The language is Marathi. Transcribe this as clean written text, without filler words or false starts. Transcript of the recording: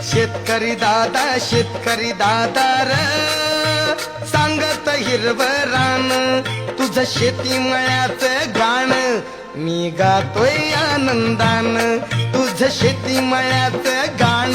शेतकरी दादा र सांगत हिरवं रान, तुझं शेती मळ्याचं गाण मी गातोय आनंदान, तुझं शेती मळ्याचं गाण